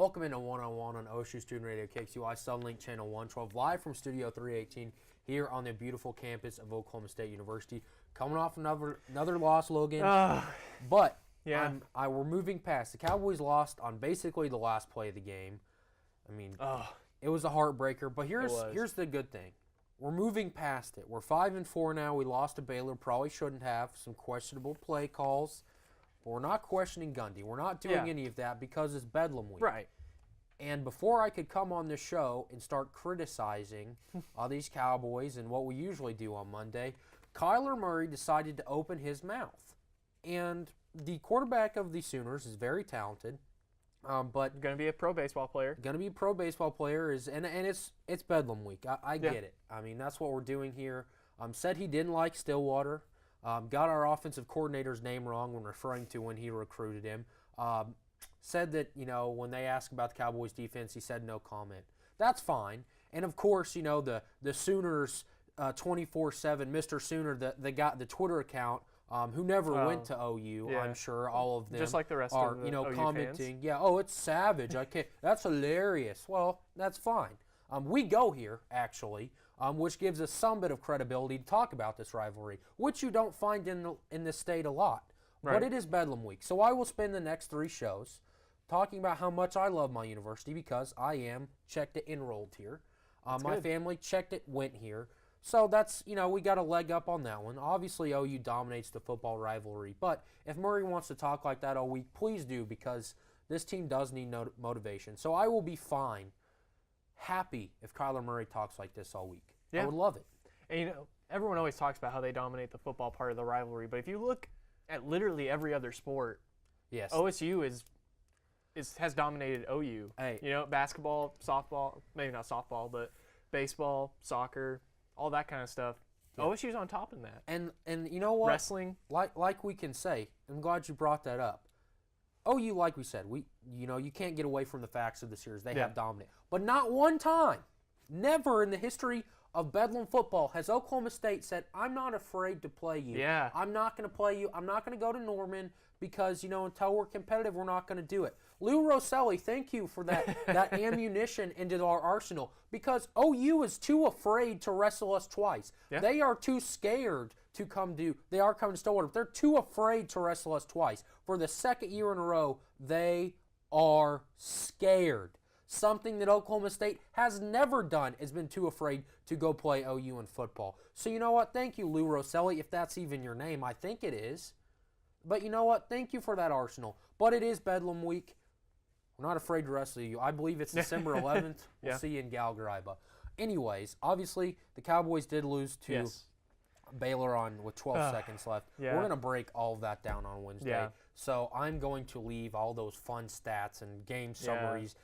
Welcome into One-on-One on OSU Student Radio KXUI Sunlink Channel 112, live from Studio 318 here on the beautiful campus of Oklahoma State University. Coming off another loss, Logan, but we're moving past. The Cowboys lost on basically the last play of the game. I mean, it was a heartbreaker, but here's the good thing. We're moving past it. We're 5-4 now. We lost to Baylor. Probably shouldn't have. Some questionable play calls. But we're not questioning Gundy. We're not doing any of that because it's Bedlam week. Right. And before I could come on this show and start criticizing these Cowboys and what we usually do on Monday, Kyler Murray decided to open his mouth. And the quarterback of the Sooners is very talented. But going to be a pro baseball player. Going to be a pro baseball player and it's Bedlam week. I get it. I mean, that's what we're doing here. Said he didn't like Stillwater. Got our offensive coordinator's name wrong when referring to when he recruited him. Said that, when they asked about the Cowboys defense, he said no comment. That's fine. And, of course, the Sooners 24/7, Mr. Sooner, the Twitter account, who never went to OU, I'm sure all of them just like the rest are, of the OU commenting, fans. It's savage. I can't. That's hilarious. Well, that's fine. We go here, actually, which gives us some bit of credibility to talk about this rivalry, which you don't find in this state a lot. Right. But it is Bedlam week. So I will spend the next 3 shows talking about how much I love my university because I am checked it enrolled here. My family checked it went here. So that's, we got a leg up on that one. Obviously, OU dominates the football rivalry. But if Murray wants to talk like that all week, please do because this team does need motivation. So I will be fine, happy if Kyler Murray talks like this all week. Yeah. I would love it. And, everyone always talks about how they dominate the football part of the rivalry. But if you look at literally every other sport, yes, OSU has dominated OU. Hey. Basketball, softball, maybe not softball, but baseball, soccer, all that kind of stuff. Yeah. OSU's on top in that. And you know what? Wrestling. Like we can say, I'm glad you brought that up. OU, like we said, you can't get away from the facts of the series. They have dominated. But not one time, never in the history of Bedlam football has Oklahoma State said, I'm not afraid to play you. Yeah. I'm not going to play you. I'm not going to go to Norman because, until we're competitive, we're not going to do it. Lou Rosselli, thank you for that ammunition into our arsenal because OU is too afraid to wrestle us twice. Yeah. They are too scared to they are coming to Stillwater, but they're too afraid to wrestle us twice. For the second year in a row, they are scared. Something that Oklahoma State has never done has been too afraid to go play OU in football. So you know what? Thank you, Lou Rosselli, if that's even your name. I think it is. But you know what? Thank you for that arsenal. But it is Bedlam week. We're not afraid to wrestle you. I believe it's December 11th. We'll see you in Galgariba. Anyways, obviously, the Cowboys did lose to Baylor with 12 seconds left. Yeah. We're going to break all of that down on Wednesday. Yeah. So I'm going to leave all those fun stats and game summaries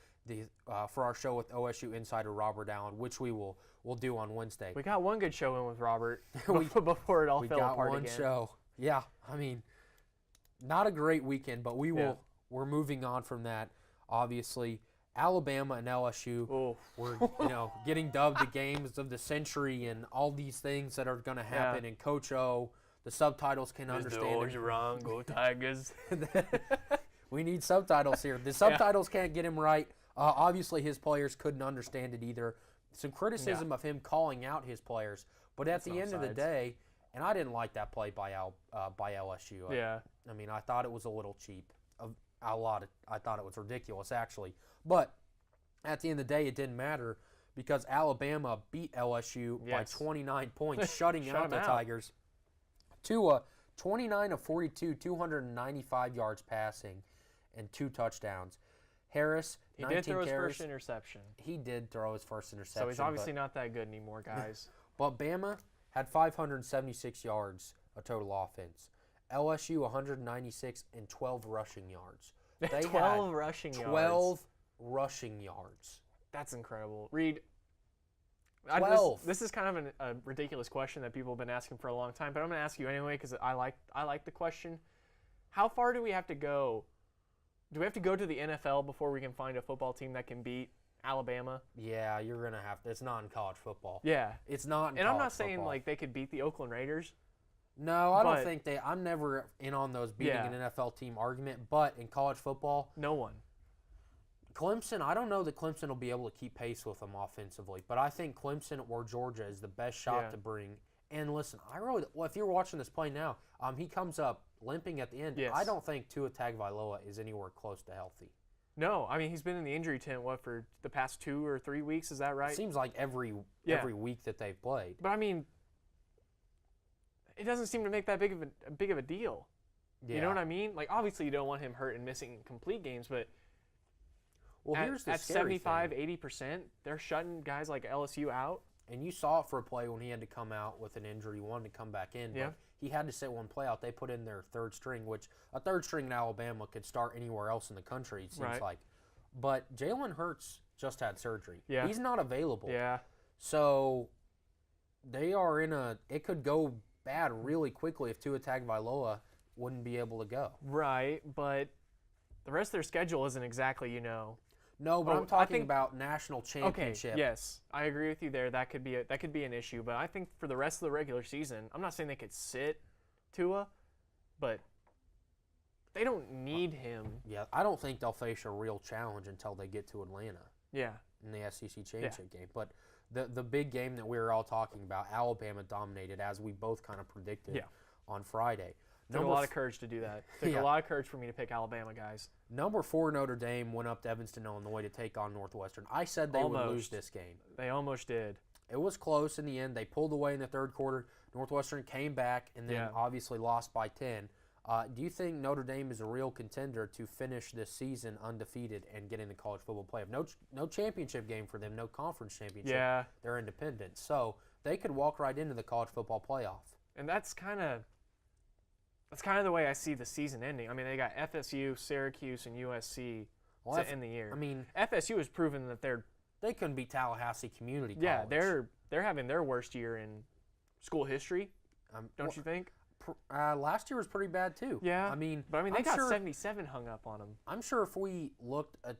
for our show with OSU insider Robert Allen, which we'll do on Wednesday. We got one good show in with Robert before it all fell apart again. We got one show. Yeah, I mean, not a great weekend, but we're moving on from that. Obviously, Alabama and LSU were getting dubbed the games of the century and all these things that are going to happen. And Coach O, the subtitles can understand it. You're wrong. Go Tigers. We need subtitles here. The subtitles can't get him right. Obviously, his players couldn't understand it either. Some criticism of him calling out his players. But at the end of the day, and I didn't like that play by LSU. I mean, I thought it was a little cheap. I thought it was ridiculous, actually. But at the end of the day, it didn't matter because Alabama beat LSU by 29 points, shutting out the Tigers. Tua, 29 of 42, 295 yards passing, and 2 touchdowns. Harris, 19 did throw his carries. first interception. He did throw his first interception. So he's obviously not that good anymore, guys. But Bama had 576 yards of total offense. LSU 196 and 12 rushing yards. They 12 rushing yards. 12 rushing yards. That's incredible. Reed, 12. This is kind of a ridiculous question that people have been asking for a long time, but I'm going to ask you anyway because I like the question. How far do we have to go? Do we have to go to the NFL before we can find a football team that can beat Alabama? Yeah, you're going to have to. It's not in college football. Yeah. It's not in college football. And I'm not saying like they could beat the Oakland Raiders. No, I don't think I'm never in on those beating an NFL team argument, but in college football. No one. Clemson, I don't know that Clemson will be able to keep pace with them offensively, but I think Clemson or Georgia is the best shot to bring. And listen, if you're watching this play now, he comes up limping at the end. Yes. I don't think Tua Tagovailoa is anywhere close to healthy. No, I mean, he's been in the injury tent, for the past 2 or 3 weeks, is that right? It seems like every week that they've played. But, I mean, it doesn't seem to make that big of a deal. Yeah. You know what I mean? Like, obviously you don't want him hurt and missing complete games, but here's the at scary 75, thing. 80%, they're shutting guys like LSU out. And you saw it for a play when he had to come out with an injury. He wanted to come back in, but he had to sit one play out. They put in their third string, which a third string in Alabama could start anywhere else in the country, it seems like. But Jalen Hurts just had surgery. Yeah. He's not available. Yeah. So they are it could go bad really quickly if Tua Tagovailoa wouldn't be able to go. Right, but the rest of their schedule isn't exactly, No, but I'm talking about national championship. Okay, yes, I agree with you there. That could be an issue, but I think for the rest of the regular season, I'm not saying they could sit Tua, but they don't need him. Yeah, I don't think they'll face a real challenge until they get to Atlanta. Yeah. In the SEC championship game. But the big game that we were all talking about, Alabama dominated, as we both kind of predicted on Friday. Took a lot of courage to do that. Took a lot of courage for me to pick Alabama, guys. Number 4 Notre Dame went up to Evanston, Illinois to take on Northwestern. I said they would lose this game. They almost did. It was close in the end. They pulled away in the third quarter. Northwestern came back and then obviously lost by 10. Do you think Notre Dame is a real contender to finish this season undefeated and get in the college football playoff? No championship game for them, no conference championship. Yeah. They're independent. So they could walk right into the college football playoff. And that's kind of the way I see the season ending. I mean, they got FSU, Syracuse, and USC to end the year. I mean, FSU has proven that they couldn't beat Tallahassee Community College. Yeah, they're having their worst year in school history. Don't you think? Last year was pretty bad too. Yeah, but they got 77 hung up on them. I'm sure if we looked at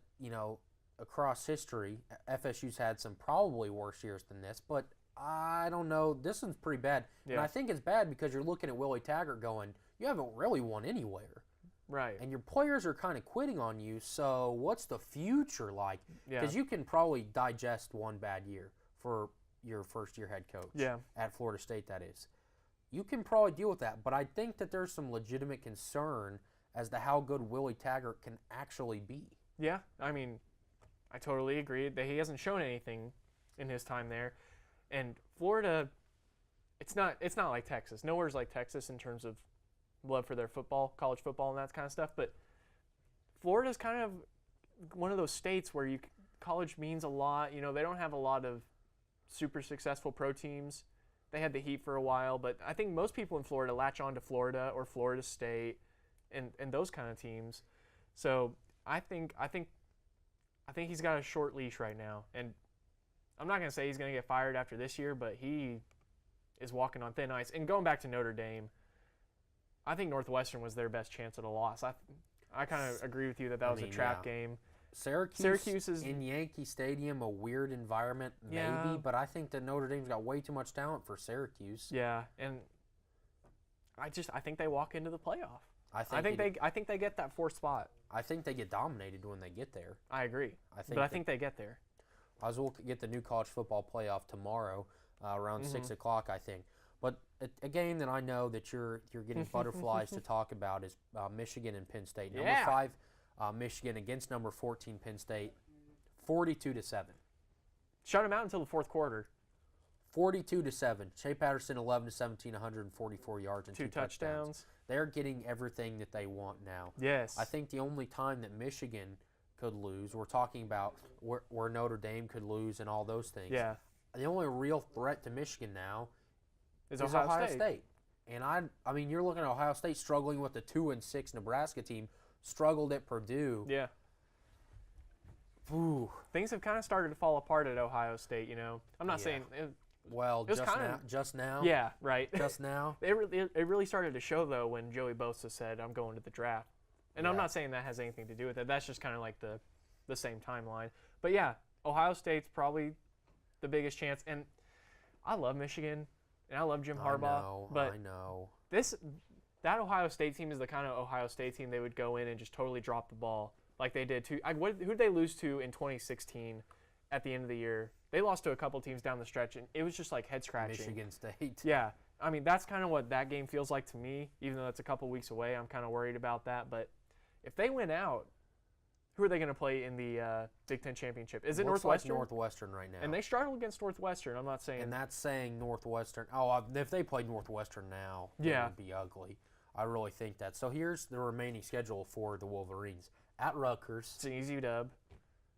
across history, FSU's had some probably worse years than this, but I don't know. This one's pretty bad, and I think it's bad because you're looking at Willie Taggart going, you haven't really won anywhere. Right. And your players are kind of quitting on you, so what's the future like? Because you can probably digest one bad year for your first-year head coach at Florida State, that is. You can probably deal with that, but I think that there's some legitimate concern as to how good Willie Taggart can actually be. Yeah, I mean, I totally agree that he hasn't shown anything in his time there. And Florida, it's not like Texas. Nowhere's like Texas in terms of love for their football, college football, and that kind of stuff. But Florida's kind of one of those states where college means a lot. They don't have a lot of super successful pro teams. They had the Heat for a while, but I think most people in Florida latch on to Florida or Florida State and those kind of teams. So I think he's got a short leash right now. And I'm not going to say he's going to get fired after this year, but he is walking on thin ice. And going back to Notre Dame, I think Northwestern was their best chance at a loss. I kind of agree with you that was a trap game. Syracuse is in Yankee Stadium, a weird environment, maybe, but I think that Notre Dame's got way too much talent for Syracuse. Yeah, and I think they walk into the playoff. I think they get that 4th spot. I think they get dominated when they get there. I agree. I think they get there. I will get the new college football playoff tomorrow around 6 o'clock, I think. But a game that I know that you're getting butterflies to talk about is Michigan and Penn State. Number 5, Michigan against number 14 Penn State, 42-7. Shut them out until the 4th quarter. 42-7. Shea Patterson 11-17, 144 yards and 2 touchdowns. They're getting everything that they want now. Yes. I think the only time that Michigan could lose, we're talking about where Notre Dame could lose and all those things. Yeah. The only real threat to Michigan now is Ohio State. And I mean, you're looking at Ohio State struggling with the 2-6 Nebraska team, struggled at Purdue. Yeah. Ooh. Things have kind of started to fall apart at Ohio State, I'm not saying just now. Yeah, right. Just now. It really started to show, though, when Joey Bosa said, I'm going to the draft. And I'm not saying that has anything to do with it. That's just kind of like the same timeline. But, yeah, Ohio State's probably the biggest chance. And I love Michigan, and I love Jim Harbaugh. I know. That Ohio State team is the kind of Ohio State team they would go in and just totally drop the ball like they did to who did they lose to in 2016 at the end of the year? They lost to a couple teams down the stretch, and it was just like head scratching. Michigan State. Yeah, I mean that's kind of what that game feels like to me. Even though it's a couple weeks away, I'm kind of worried about that. But if they win out, who are they going to play in the Big Ten championship? Is it Looks Northwestern? like Northwestern right now. And they struggled against Northwestern. I'm not saying. And that's saying Northwestern. Oh, if they played Northwestern now, Yeah. it would be ugly. I really think that. So here's the remaining schedule for the Wolverines. At Rutgers It's an easy dub.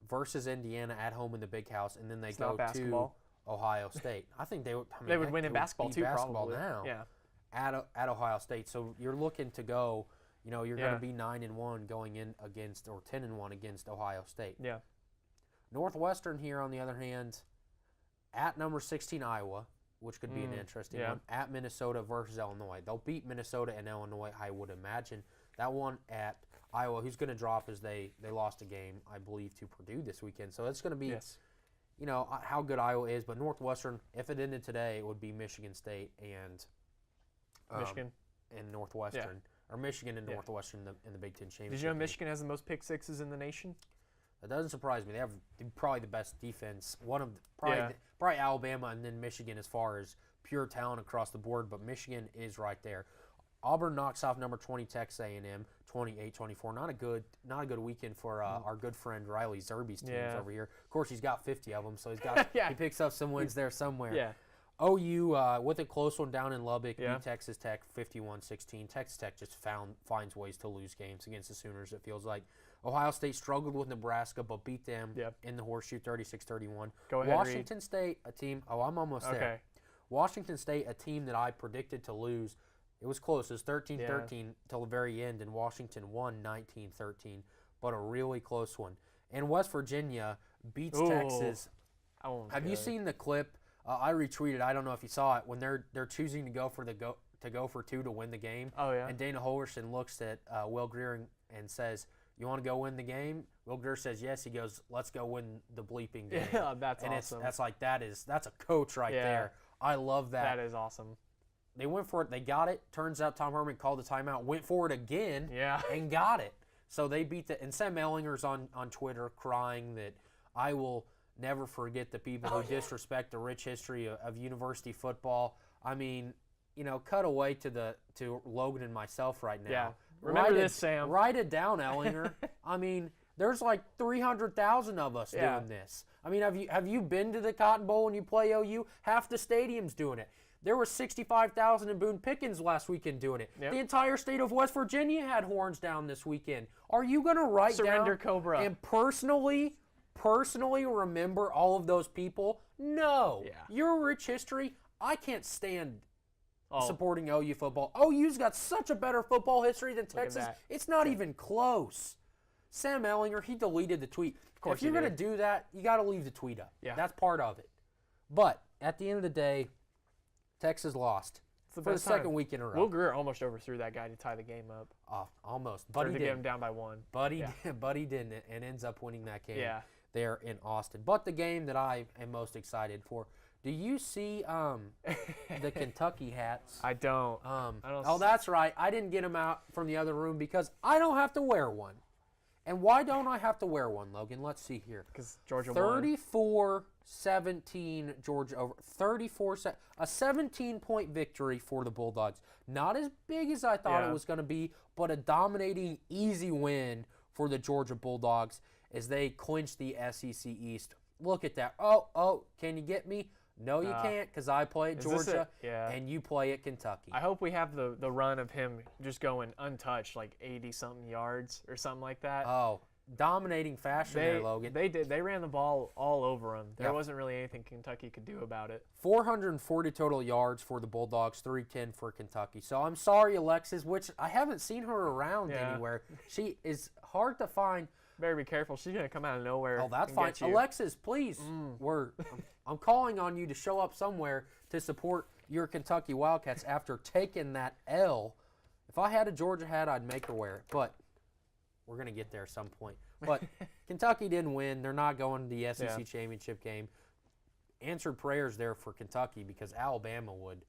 versus Indiana at home in the Big House, and then they It's go not basketball. to Ohio State. I think they would. I mean, They would heck, win in they would basketball beat too, basketball probably. now. Yeah. At Ohio State. So you're looking to go. You know, you're Yeah. going to be 9-1 going in against, or 10-1 against Ohio State. Yeah. Northwestern here, on the other hand, at number 16 Iowa, which could be an interesting yeah. one. At Minnesota versus Illinois. They'll beat Minnesota and Illinois, I would imagine. That one at Iowa, who's going to drop as they lost a game, I believe, to Purdue this weekend. So it's going to be, Yes. you know, how good Iowa is. But Northwestern, if it ended today, it would be Michigan State and Michigan. and Northwestern. Or Michigan and Yeah. Northwestern in the Big Ten championship. Did you know game. Michigan has the most pick sixes in the nation? That doesn't surprise me. They have probably the best defense. Probably Alabama and then Michigan as far as pure talent across the board. But Michigan is right there. Auburn knocks off number 20 Texas A&M 28-24. Not a good weekend for our good friend Riley Zerby's teams over here. Of course, he's got 50 of them, so he picks up some wins there somewhere. Yeah. OU with a close one down in Lubbock Yeah. beat Texas Tech 51-16. Texas Tech just finds ways to lose games against the Sooners, it feels like. Ohio State struggled with Nebraska but beat them in the horseshoe 36-31. Go ahead, Washington State, a team – I'm almost there. Okay. Washington State, a team that I predicted to lose. It was close. It was 13-13 till the very end, and Washington won 19-13, but a really close one. And West Virginia beats Texas. Have you seen the clip? I retweeted. I don't know if you saw it when they're choosing to go for two to win the game. Oh yeah. And Dana Holgerson looks at Will Greer and says, "You want to go win the game?" Will Greer says yes. He goes, "Let's go win the bleeping game." Yeah, that's and awesome. That's a coach right there. I love that. That is awesome. They went for it. They got it. Turns out Tom Herman called the timeout, went for it again, and got it. So they beat and Sam Ellinger's on Twitter crying that I will never forget the people who disrespect the rich history of university football. I mean, you know, cut away to Logan and myself right now. Yeah. Remember this, Sam. Write it down, Ellinger. I mean, there's like 300,000 of us doing this. I mean, have you been to the Cotton Bowl when you play OU? Half the stadium's doing it. There were 65,000 in Boone Pickens last weekend doing it. Yep. The entire state of West Virginia had horns down this weekend. Are you going to write Surrender down Cobra. and personally remember all of those people? No. Yeah. Your rich history, I can't stand Oh, supporting OU football. OU's got such a better football history than at Texas. that. It's not even close. Sam Ellinger, he deleted the tweet. Of course if you're he going to do that, you got to leave the tweet up. Yeah. That's part of it. But at the end of the day, Texas lost for the second week in a row. Will Greer almost overthrew that guy to tie the game up. Almost. Or But to he get him didn't. down by one. But he didn't, and ends up winning that game Yeah. there in Austin. But the game that I am most excited for, do you see the Kentucky hats? I don't. That's right. I didn't get them out from the other room because I don't have to wear one. And why don't I have to wear one, Logan? Let's see here. Because Georgia won. 34-17 Georgia over. A 17-point victory for the Bulldogs. Not as big as I thought it was going to be, but a dominating, easy win for the Georgia Bulldogs as they clinch the SEC East. Look at that. Oh, can you get me? No, you can't, because I play at Georgia, and you play at Kentucky. I hope we have the run of him just going untouched, like 80-something yards or something like that. Oh, dominating fashion there, Logan. They did. They ran the ball all over him. There wasn't really anything Kentucky could do about it. 440 total yards for the Bulldogs, 310 for Kentucky. So I'm sorry, Alexis, which I haven't seen her around anywhere. She is hard to find. Better be careful. She's going to come out of nowhere. Oh, that's and fine. get you. Alexis, please. I'm calling on you to show up somewhere to support your Kentucky Wildcats after taking that L. If I had a Georgia hat, I'd make her wear it. But we're going to get there at some point. But Kentucky didn't win. They're not going to the SEC championship game. Answered prayers there for Kentucky because Alabama would.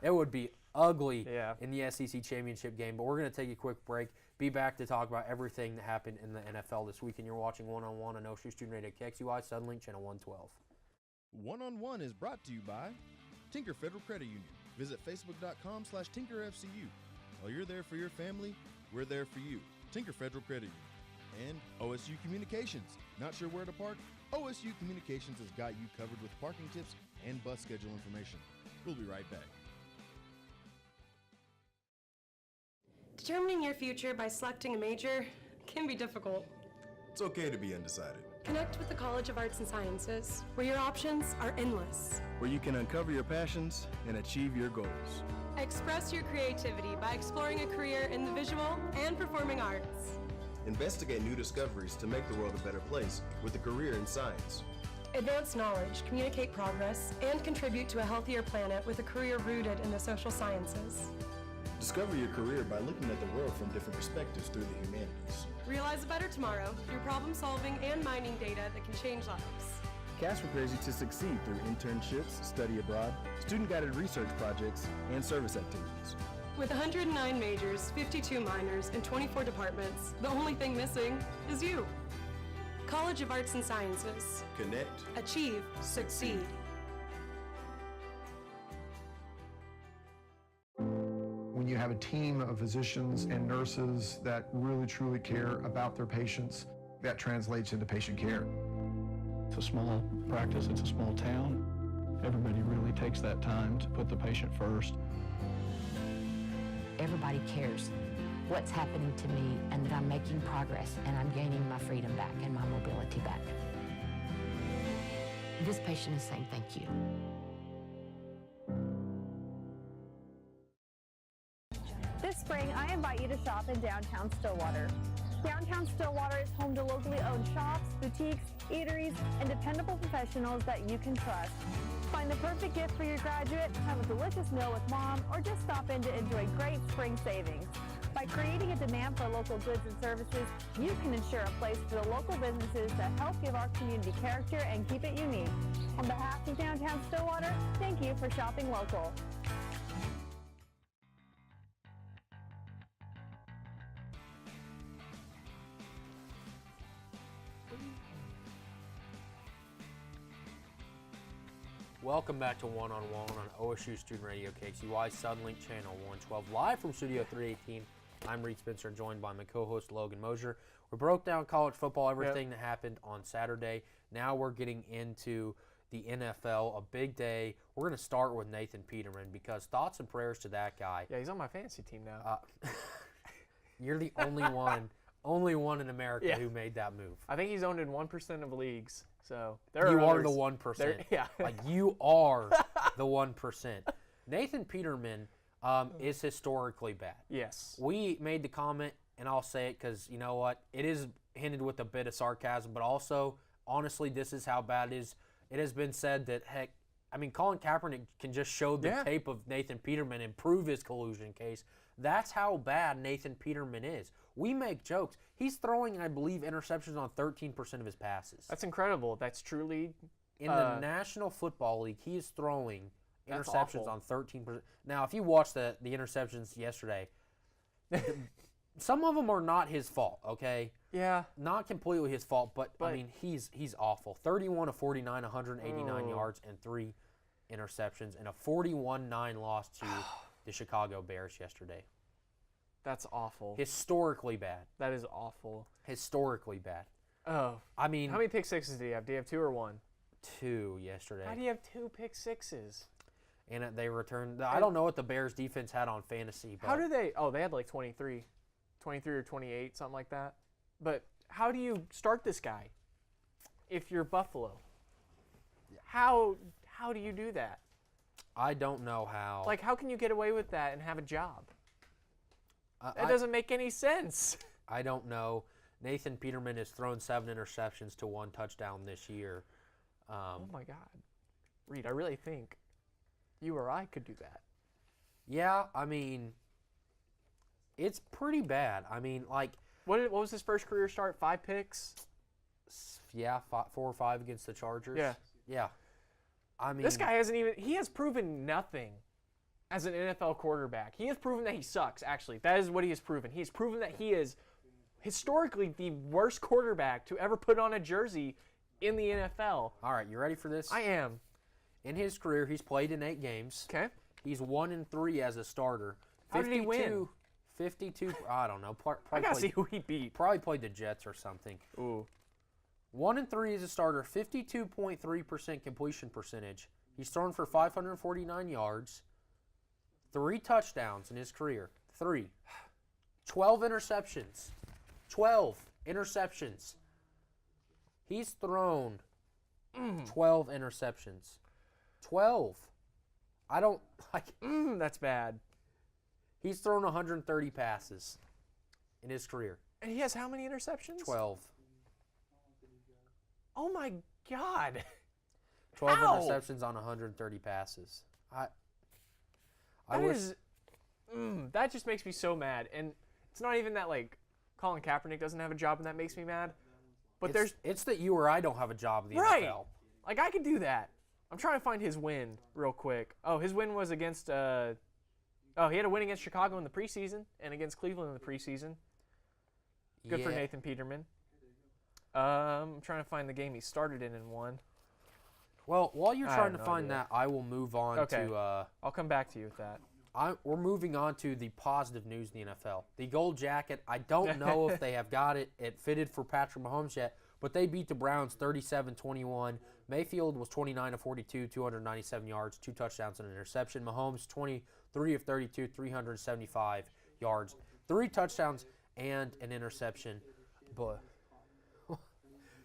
It would be ugly in the SEC championship game. But we're going to take a quick break. be back to talk about everything that happened in the NFL this weekend. You're watching One on One on OSU Student Radio KXUI, Suddenlink, Channel 112. One on One is brought to you by Tinker Federal Credit Union. Visit facebook.com/TinkerFCU. While you're there for your family, we're there for you. Tinker Federal Credit Union. And OSU Communications. Not sure where to park? OSU Communications has got you covered with parking tips and bus schedule information. We'll be right back. Determining your future by selecting a major can be difficult. It's okay to be undecided. Connect with the College of Arts and Sciences, where your options are endless. Where you can uncover your passions and achieve your goals. Express your creativity by exploring a career in the visual and performing arts. Investigate new discoveries to make the world a better place with a career in science. Advance knowledge, communicate progress, and contribute to a healthier planet with a career rooted in the social sciences. Discover your career by looking at the world from different perspectives through the humanities. Realize a better tomorrow through problem solving and mining data that can change lives. CAS prepares you to succeed through internships, study abroad, student-guided research projects, and service activities. With 109 majors, 52 minors, and 24 departments, the only thing missing is you. College of Arts and Sciences. Connect. Achieve. Succeed. When you have a team of physicians and nurses that really truly care about their patients, that translates into patient care. It's a small practice, it's a small town. Everybody really takes that time to put the patient first. Everybody cares what's happening to me and that I'm making progress and I'm gaining my freedom back and my mobility back. This patient is saying thank you. This spring, I invite you to shop in downtown Stillwater. Downtown Stillwater is home to locally owned shops, boutiques, eateries, and dependable professionals that you can trust. Find the perfect gift for your graduate, have a delicious meal with mom, or just stop in to enjoy great spring savings. By creating a demand for local goods and services, you can ensure a place for the local businesses that help give our community character and keep it unique. On behalf of Downtown Stillwater, thank you for shopping local. Welcome back to One on One on OSU Student Radio KXUI, Suddenlink Channel 112, live from Studio 318. I'm Reed Spencer, joined by my co-host Logan Mosier. We broke down college football, everything that happened on Saturday. Now we're getting into the NFL, a big day. We're going to start with Nathan Peterman because thoughts and prayers to that guy. Yeah, he's on my fantasy team now. You're the only one in America who made that move. I think he's owned in 1% of leagues. So you are the 1%. Yeah. Like you are the 1%. Nathan Peterman is historically bad. Yes. We made the comment, and I'll say it because you know what? It is hinted with a bit of sarcasm, but also, honestly, this is how bad it is. It has been said that, heck, I mean, Colin Kaepernick can just show the tape of Nathan Peterman and prove his collusion case. That's how bad Nathan Peterman is. We make jokes. He's throwing, I believe, interceptions on 13% of his passes. That's incredible. That's truly... In the National Football League, he is throwing interceptions awful. on 13%. Now, if you watched the interceptions yesterday, some of them are not his fault, okay? Yeah. Not completely his fault, but I mean, he's awful. 31 of 49, 189 yards, and 3 interceptions, and a 41-9 loss to the Chicago Bears yesterday. That's awful. Historically bad. That is awful. Historically bad. Oh. I mean... How many pick sixes do you have? Do you have 2 or 1? 2 yesterday. How do you have 2 pick sixes? And they returned... I don't know what the Bears defense had on fantasy, but... How do they... Oh, they had like 23 or 28, something like that. But how do you start this guy if you're Buffalo? How do you do that? I don't know how. Like, how can you get away with that and have a job? That doesn't make any sense. I don't know. Nathan Peterman has thrown 7 interceptions to 1 touchdown this year. Oh, my God. Reed, I really think you or I could do that. Yeah, I mean, it's pretty bad. I mean, like... What was his first career start? 5 picks? Yeah, 4 or 5 against the Chargers. Yeah. Yeah. I mean... This guy hasn't even... He has proven nothing as an NFL quarterback. He has proven that he sucks, actually. That is what he has proven. He has proven that he is historically the worst quarterback to ever put on a jersey in the NFL. All right, you ready for this? I am. In his career, he's played in 8 games. Okay. He's 1-3 as a starter. How did he win? 52, I don't know. I gotta see who he beat. Probably played the Jets or something. Ooh. 1-3 as a starter, 52.3% completion percentage. He's thrown for 549 yards, 3 touchdowns in his career. 3. 12 interceptions. 12 interceptions. He's thrown 12 interceptions. 12. I don't like. That's bad. He's thrown 130 passes in his career. And he has how many interceptions? 12. Oh my God. 12 How? interceptions on 130 passes. I That wish. that just makes me so mad. And it's not even that like Colin Kaepernick doesn't have a job and that makes me mad. But It's that you or I don't have a job in the right. NFL. Like I could do that. I'm trying to find his win real quick. Oh, his win was against he had a win against Chicago in the preseason and against Cleveland in the preseason. Good for Yeah. Nathan Peterman. I'm trying to find the game he started in and won. Well, while you're I trying have to no find idea. that, I will move on Okay. to. I'll come back to you with that. We're moving on to the positive news in the NFL. The gold jacket. I don't know if they have got it fitted for Patrick Mahomes yet, but they beat the Browns 37-21. Mayfield was 29 of 42, 297 yards, 2 touchdowns and an interception. Mahomes 23 of 32, 375 yards, 3 touchdowns and an interception. But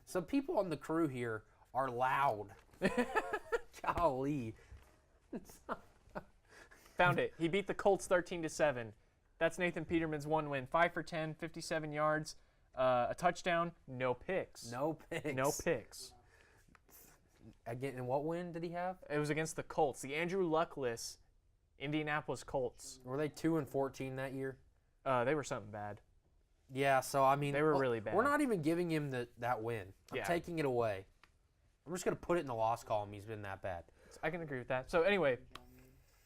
some people on the crew here are loud. Golly. Found it. He beat the Colts 13-7. That's Nathan Peterman's one win. 5 for 10, 57 yards, a touchdown, no picks. No picks. No picks. Again, and what win did he have? It was against the Colts, the Andrew Luckless Indianapolis Colts. Were they 2-14 that year? They were something bad. Yeah, so I mean, They were really bad. We're not even giving him that win. I'm Yeah. taking it away. I'm just gonna put it in the loss column. He's been that bad. I can agree with that. So anyway,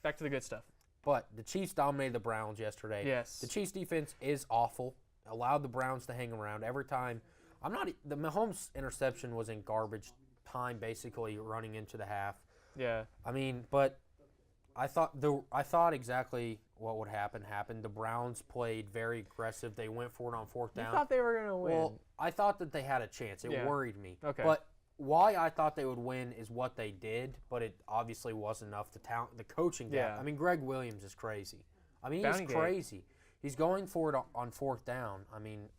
back to the good stuff. But the Chiefs dominated the Browns yesterday. Yes. The Chiefs defense is awful. Allowed the Browns to hang around every time. The Mahomes interception was in garbage time, basically running into the half. Yeah. I mean, but I thought exactly what would happen happened. The Browns played very aggressive. They went for it on 4th You down. thought they were going to win. Well, I thought that they had a chance. It Yeah. worried me. Okay. But why I thought they would win is what they did, but it obviously wasn't enough. The coaching gap. Yeah. I mean, Greg Williams is crazy. I mean, Bounty he's gate. crazy. He's going for it on 4th down. I mean,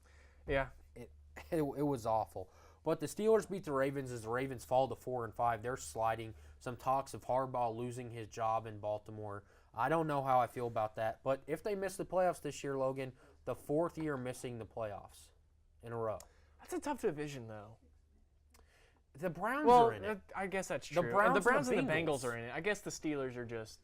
yeah. it was awful. But the Steelers beat the Ravens as the Ravens fall to 4-5. They're sliding. Some talks of Harbaugh losing his job in Baltimore. I don't know how I feel about that. But if they miss the playoffs this year, Logan, the 4th year missing the playoffs in a row. That's a tough division, though. The Browns Well, are in it. I guess that's The true. Browns and and the the Bengals Bengals. are in it. I guess the Steelers are just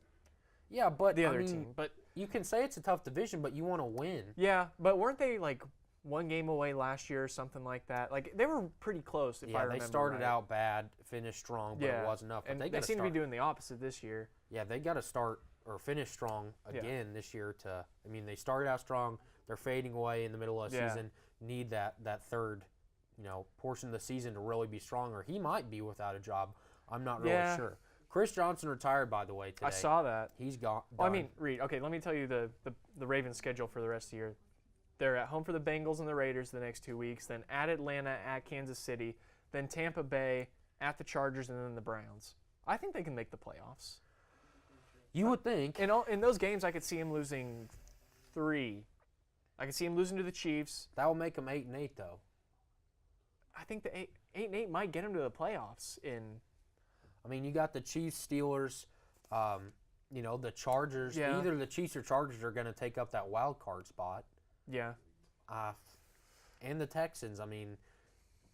Yeah, but the other I mean, team. But you can say it's a tough division, but you want to win. yeah, but weren't they like 1 game away last year or something like that? Like they were pretty close, if I Yeah, remember they started right. out bad, finished strong, but yeah. it wasn't enough. But And they they got to seem start. to be doing the opposite this year. Yeah, they got to start or finish strong Yeah. again this year. I mean, they started out strong. They're fading away in the middle of the Yeah. season. Need that third, portion of the season to really be stronger. He might be without a job. I'm not really Yeah. sure. Chris Johnson retired, by the way, today. I saw that. He's gone. Well, I mean, Reed, okay, let me tell you the Ravens' schedule for the rest of the year. They're at home for the Bengals and the Raiders the next 2 weeks, then at Atlanta, at Kansas City, then Tampa Bay, at the Chargers, and then the Browns. I think they can make the playoffs. you would think. In those games, I could see him losing 3. I could see him losing to the Chiefs. That will make them 8-8, though. I think the 8-8 might get him to the playoffs in. I mean, you got the Chiefs, Steelers, the Chargers. Yeah. Either the Chiefs or Chargers are going to take up that wild card spot. Yeah. And the Texans. I mean,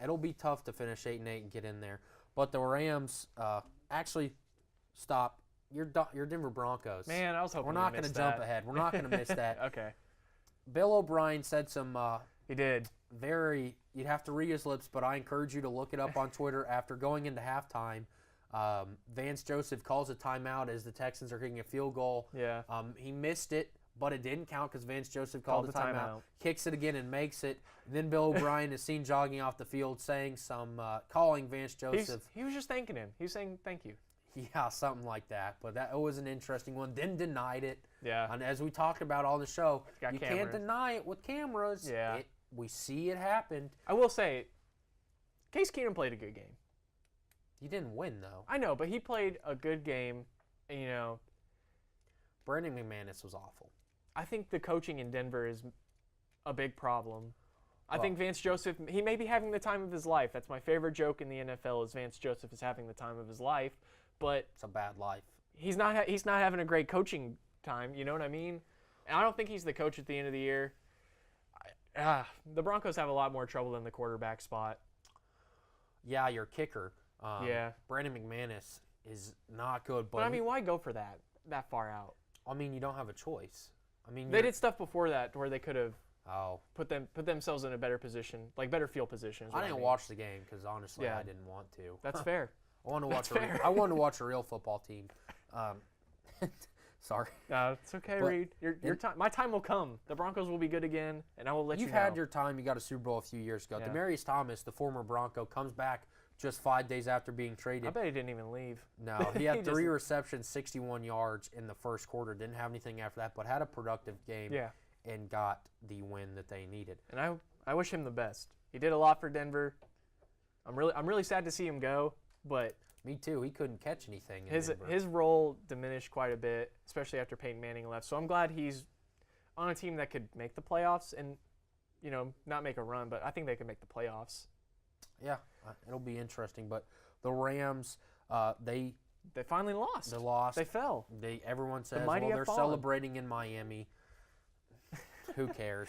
it'll be tough to finish 8-8 and get in there. But the Rams, actually, stop. You're Denver Broncos. Man, I was hoping we're you not going to missed jump that. ahead. We're not going to miss that. Okay. Bill O'Brien said some He did. you'd have to read his lips, but I encourage you to look it up on Twitter after going into halftime. Vance Joseph calls a timeout as the Texans are kicking a field goal. Yeah. He missed it, but it didn't count because Vance Joseph called a timeout. Kicks it again and makes it. Then Bill O'Brien is seen jogging off the field saying calling Vance Joseph. He was just thanking him. He was saying thank you. Yeah, something like that. But that was an interesting one. Then denied it. Yeah. And as we talked about on the show, you cameras. can't deny it with cameras. Yeah. We see it happen. I will say, Case Keenum played a good game. He didn't win, though. I know, but he played a good game. And, you know, Brandon McManus was awful. I think the coaching in Denver is a big problem. I think Vance Joseph, he may be having the time of his life. That's my favorite joke in the NFL is Vance Joseph is having the time of his life. But it's a bad life. He's not having a great coaching time. You know what I mean? And I don't think he's the coach at the end of the year. The Broncos have a lot more trouble than the quarterback spot. Yeah, your kicker. Yeah. Brandon McManus is not good. But I mean, why go for that far out? I mean, you don't have a choice. I mean, they did stuff before that where they could have put themselves in a better position, like better field position. I didn't watch the game because honestly, I didn't want to. That's fair. I wanted to watch a real football team. Sorry. No, it's okay, Reed. Your time. My time will come. The Broncos will be good again, and I will let you know. You've had your time. You got a Super Bowl a few years ago. Yeah. Demaryius Thomas, the former Bronco, comes back just 5 days after being traded. I bet he didn't even leave. No, he had 3 receptions, 61 yards in the first quarter. Didn't have anything after that, but had a productive game and got the win that they needed. And I wish him the best. He did a lot for Denver. I'm really sad to see him go, but me too. He couldn't catch anything. His role diminished quite a bit, especially after Peyton Manning left. So I'm glad he's on a team that could make the playoffs and, you know, not make a run, but I think they could make the playoffs. Yeah, it'll be interesting. But the Rams, they finally lost. They lost. They fell. Everyone says, well, they're celebrating in Miami. Who cares?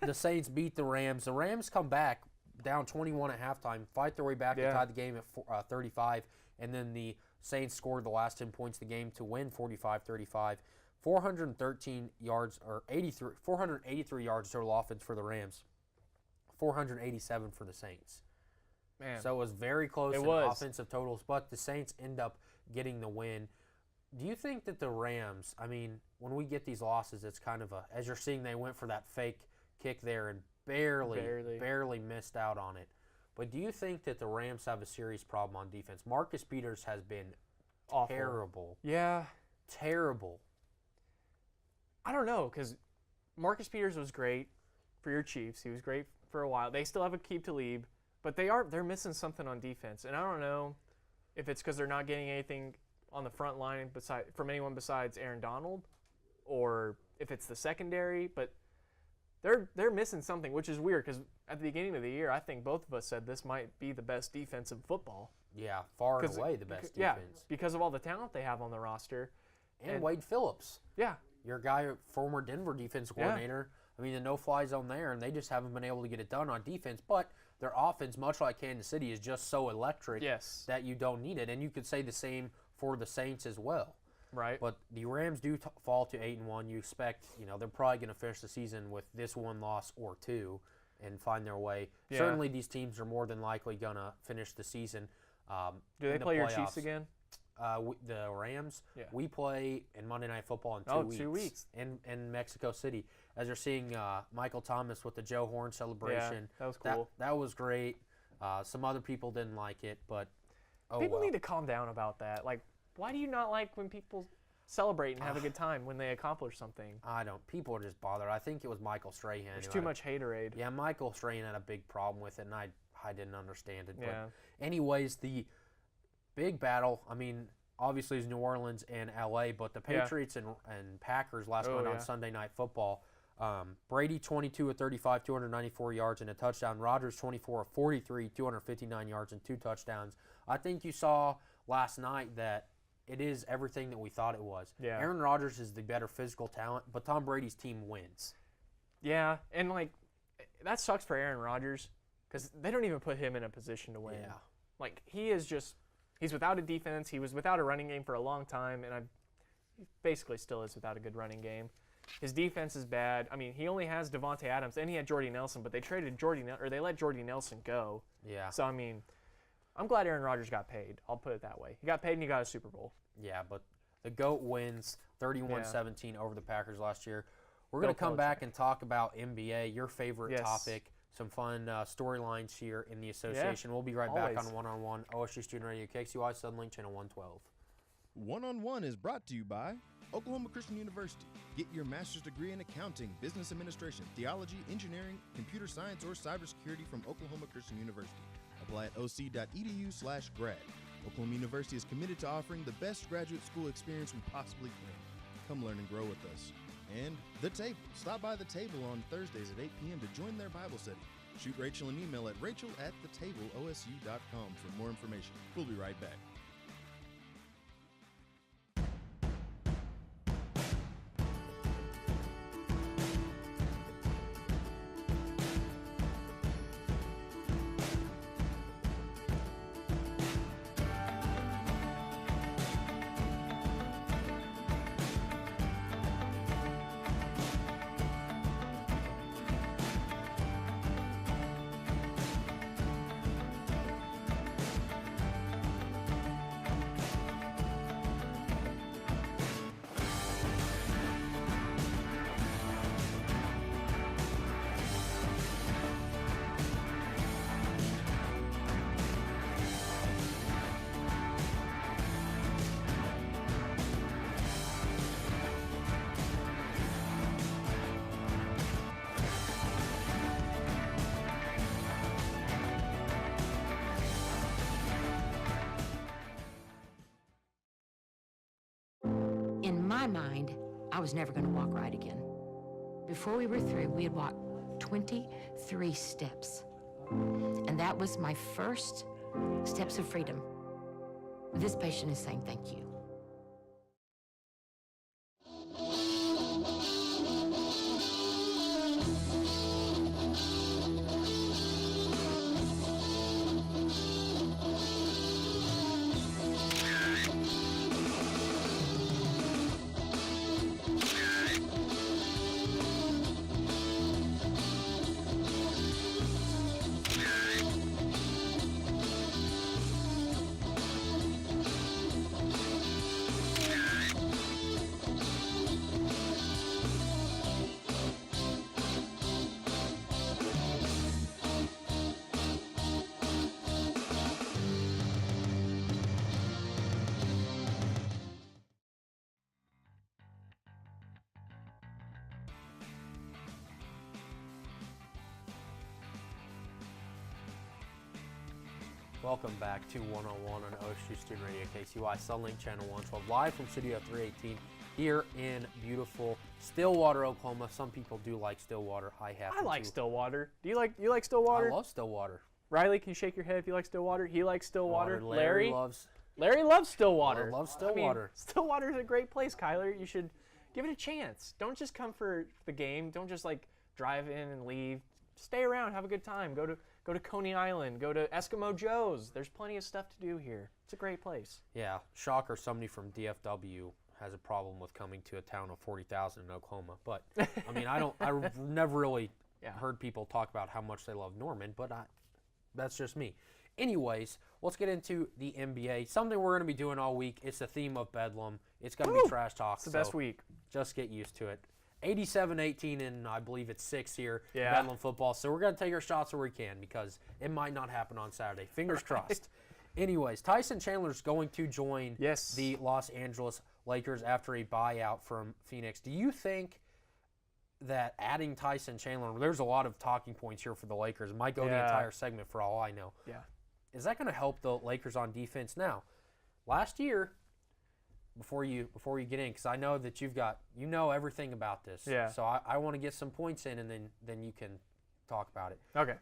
The Saints beat the Rams. The Rams come back down 21 at halftime, fight their way back and tie the game at 35, and then the Saints scored the last 10 points of the game to win 45-35. 413 yards or 483 yards total offense for the Rams. 487 for the Saints. Man. So it was very close in offensive totals, but the Saints end up getting the win. Do you think that the Rams, I mean, when we get these losses, it's kind of as you're seeing, they went for that fake kick there and barely missed out on it. But do you think that the Rams have a serious problem on defense? Marcus Peters has been awful. Terrible. Yeah. Terrible. I don't know, because Marcus Peters was great for your Chiefs. He was great for a while. They still have Aqib Talib, but they're missing something on defense. And I don't know if it's because they're not getting anything on the front line from anyone besides Aaron Donald, or if it's the secondary, but they're missing something, which is weird because at the beginning of the year, I think both of us said this might be the best defense in football. Yeah, far and away the best defense. Yeah, because of all the talent they have on the roster. And Wade Phillips. Yeah. Your guy, former Denver defense coordinator. Yeah. I mean, the no-fly zone there, and they just haven't been able to get it done on defense. But their offense, much like Kansas City, is just so electric that you don't need it. And you could say the same for the Saints as well. Right. But the Rams do fall to 8-1. You expect, they're probably going to finish the season with this one loss or two and find their way. Yeah. Certainly these teams are more than likely going to finish the season. Do they play your Chiefs again? The Rams, we play in Monday Night Football in 2 weeks. In Mexico City. As you're seeing Michael Thomas with the Joe Horn celebration. Yeah, that was cool. That was great. Some other people didn't like it, but people need to calm down about that. Like, why do you not like when people celebrate and have a good time when they accomplish something? I don't. People are just bothered. I think it was Michael Strahan. There's too much haterade. Yeah, Michael Strahan had a big problem with it, and I didn't understand it. Yeah. But anyways, the big battle, I mean, obviously is New Orleans and L.A., but the Patriots and Packers last night on Sunday Night Football. Brady 22 of 35, 294 yards and a touchdown. Rodgers 24 of 43, 259 yards and 2 touchdowns. I think you saw last night that it is everything that we thought it was. Yeah. Aaron Rodgers is the better physical talent, but Tom Brady's team wins. Yeah, and that sucks for Aaron Rodgers because they don't even put him in a position to win. Yeah. He's without a defense. He was without a running game for a long time, and he basically still is without a good running game. His defense is bad. I mean, he only has Devontae Adams, and he had Jordy Nelson, but they let Jordy Nelson go. Yeah. So, I mean, I'm glad Aaron Rodgers got paid. I'll put it that way. He got paid and he got a Super Bowl. Yeah, but the GOAT wins 31-17 over the Packers last year. We're going to come back and talk about NBA, your favorite topic, some fun storylines here in the association. We'll be right back on One-on-One, OSU Student Radio, KXUI, Suddenlink, Channel 112. One-on-One is brought to you by Oklahoma Christian University. Get your master's degree in accounting, business administration, theology, engineering, computer science, or cybersecurity from Oklahoma Christian University. Apply at oc.edu/grad. Oklahoma University is committed to offering the best graduate school experience we possibly can. Come learn and grow with us. And The Table. Stop by The Table on Thursdays at 8 p.m. to join their Bible study. Shoot Rachel an email at rachel@thetableosu.com for more information. We'll be right back. In my mind, I was never going to walk right again. Before we were through, we had walked 23 steps. And that was my first steps of freedom. This patient is saying thank you. Welcome back to One-on-One on OSU Student Radio, KCUI, Suddenlink, Channel 112, live from Studio 318 here in beautiful Stillwater, Oklahoma. Some people do like Stillwater. I like Stillwater. Do you like Stillwater? I love Stillwater. Riley, can you shake your head if you like Stillwater? He likes Stillwater. Larry loves Stillwater. Loves Stillwater. I mean, Stillwater is a great place, Kyler. You should give it a chance. Don't just come for the game. Don't just like drive in and leave. Stay around, have a good time. Go to Coney Island. Go to Eskimo Joe's. There's plenty of stuff to do here. It's a great place. Yeah, shocker. Somebody from DFW has a problem with coming to a town of 40,000 in Oklahoma. But I mean, I've never really heard people talk about how much they love Norman. But that's just me. Anyways, let's get into the NBA. Something we're going to be doing all week. It's the theme of Bedlam. It's going to be trash talk. It's the best week. Just get used to it. 87-18, and I believe it's 6 here in Yeah. Bedlam football. So we're going to take our shots where we can because it might not happen on Saturday. Fingers crossed. Anyways, Tyson Chandler's going to join the Los Angeles Lakers after a buyout from Phoenix. Do you think that adding Tyson Chandler, there's a lot of talking points here for the Lakers. It might go the entire segment for all I know. Yeah. Is that going to help the Lakers on defense? Now, last year, before you get in, because I know that you know everything about this. Yeah. So I want to get some points in, and then you can talk about it. Okay.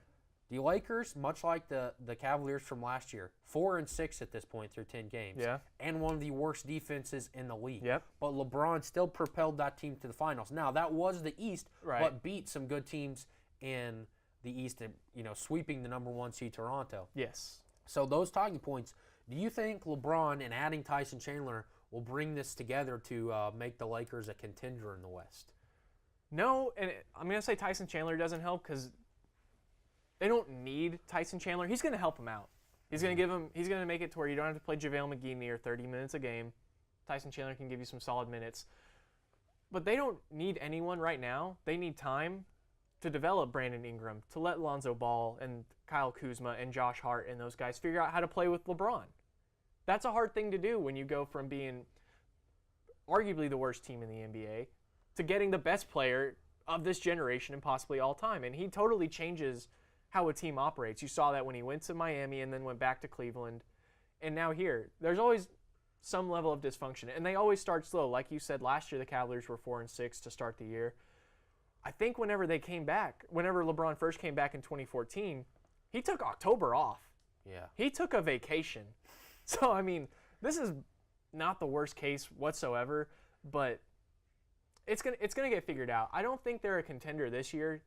The Lakers, much like the Cavaliers from last year, 4-6 at this point through 10 games. Yeah. And one of the worst defenses in the league. Yep. But LeBron still propelled that team to the finals. Now, that was the East, but beat some good teams in the East, and, sweeping the number 1 seed Toronto. Yes. So those talking points, do you think LeBron and adding Tyson Chandler will bring this together to make the Lakers a contender in the West? No, and I'm going to say Tyson Chandler doesn't help because they don't need Tyson Chandler. He's going to help them out He's going to make it to where you don't have to play JaVale McGee near 30 minutes a game. Tyson Chandler can give you some solid minutes. But they don't need anyone right now. They need time to develop Brandon Ingram, to let Lonzo Ball and Kyle Kuzma and Josh Hart and those guys figure out how to play with LeBron. That's a hard thing to do when you go from being arguably the worst team in the NBA to getting the best player of this generation and possibly all time. And he totally changes how a team operates. You saw that when he went to Miami and then went back to Cleveland. And now here, there's always some level of dysfunction. And they always start slow. Like you said, last year the Cavaliers were 4-6 to start the year. I think whenever LeBron first came back in 2014, he took October off. Yeah. He took a vacation. So, I mean, this is not the worst case whatsoever, but it's gonna get figured out. I don't think they're a contender this year,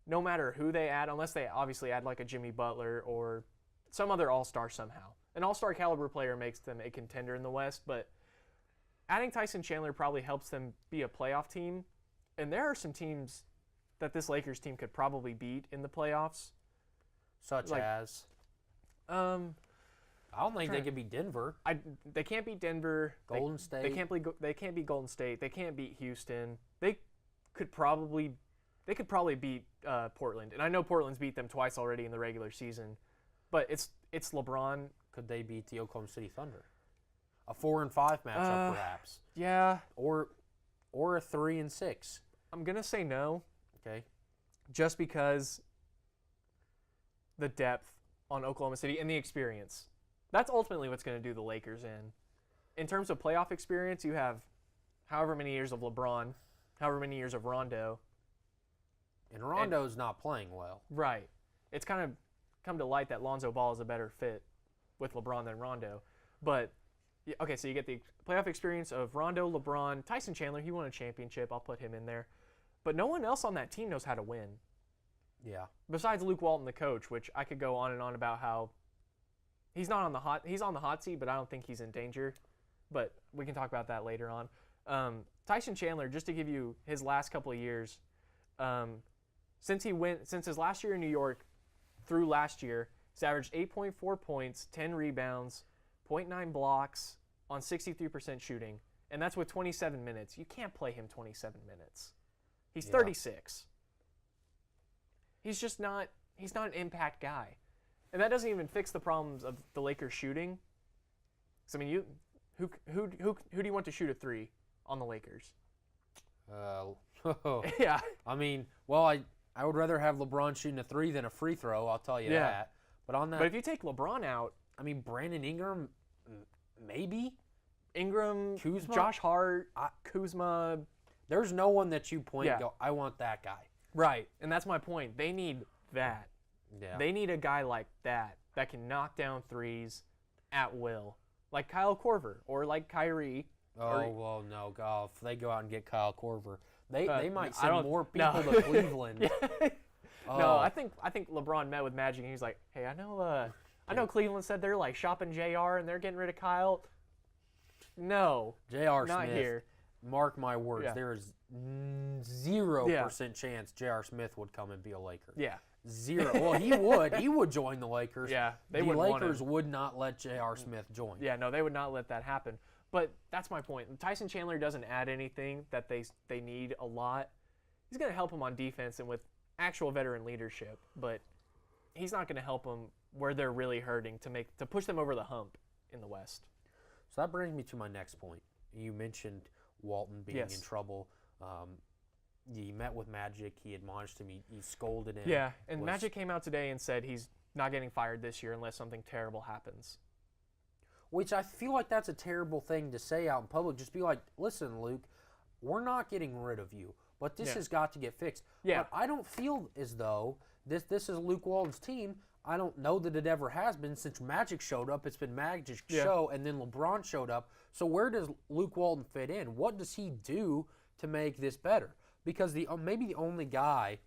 no matter who they add, unless they obviously add like a Jimmy Butler or some other all-star somehow. An all-star caliber player makes them a contender in the West, but adding Tyson Chandler probably helps them be a playoff team. And there are some teams that this Lakers team could probably beat in the playoffs. Such as? I don't think they could beat Denver. They can't beat Denver. Golden State. They can't beat Golden State. They can't beat Houston. They could probably beat Portland. And I know Portland's beat them twice already in the regular season. But it's LeBron. Could they beat the Oklahoma City Thunder? A 4-5 matchup, perhaps. Yeah. Or a 3-6. I'm gonna say no. Okay. Just because the depth on Oklahoma City and the experience. That's ultimately what's going to do the Lakers in. In terms of playoff experience, you have however many years of LeBron, however many years of Rondo. And Rondo's not playing well. Right. It's kind of come to light that Lonzo Ball is a better fit with LeBron than Rondo. But, okay, so you get the playoff experience of Rondo, LeBron, Tyson Chandler. He won a championship. I'll put him in there. But no one else on that team knows how to win. Yeah. Besides Luke Walton, the coach, which I could go on and on about how he's on the hot seat, but I don't think he's in danger. But we can talk about that later on. Tyson Chandler, just to give you his last couple of years, since his last year in New York through last year, he's averaged 8.4 points, 10 rebounds, 0.9 blocks on 63% shooting, and that's with 27 minutes. You can't play him 27 minutes. He's 36. He's just not. He's not an impact guy, and that doesn't even fix the problems of the Lakers shooting. So I mean, who do you want to shoot a three on the Lakers? Yeah. I mean, well, I would rather have LeBron shooting a three than a free throw. I'll tell you that. But on that, but if you take LeBron out, I mean, Brandon Ingram, maybe Ingram, Kuzma? Josh Hart, Kuzma. There's no one that you point and go, I want that guy. Right, and that's my point. They need that. Yeah. They need a guy like that can knock down threes at will, like Kyle Korver or like Kyrie. Oh, well, no, God, if they go out and get Kyle Korver, they might send more no. people to Cleveland. No, I think LeBron met with Magic and he's like, hey, I know Cleveland said they're like shopping JR and they're getting rid of Kyle. No, J.R. not Smith. here. Mark my words, there is 0% chance J.R. Smith would come and be a Laker. Yeah. 0. Well, he would. He would join the Lakers. Yeah, the Lakers would not let J.R. Smith join. Yeah, no, they would not let that happen. But that's my point. Tyson Chandler doesn't add anything that they need a lot. He's going to help them on defense and with actual veteran leadership, but he's not going to help them where they're really hurting to push them over the hump in the West. So that brings me to my next point. You mentioned Walton being in trouble. He met with Magic. He admonished him. He scolded him. Yeah, and Magic came out today and said he's not getting fired this year unless something terrible happens. Which I feel like that's a terrible thing to say out in public. Just be like, listen, Luke, we're not getting rid of you, but this has got to get fixed. Yeah. But I don't feel as though this is Luke Walton's team. I don't know that it ever has been since Magic showed up. It's been Magic's show, and then LeBron showed up. So where does Luke Walton fit in? What does he do to make this better? Because maybe the only guy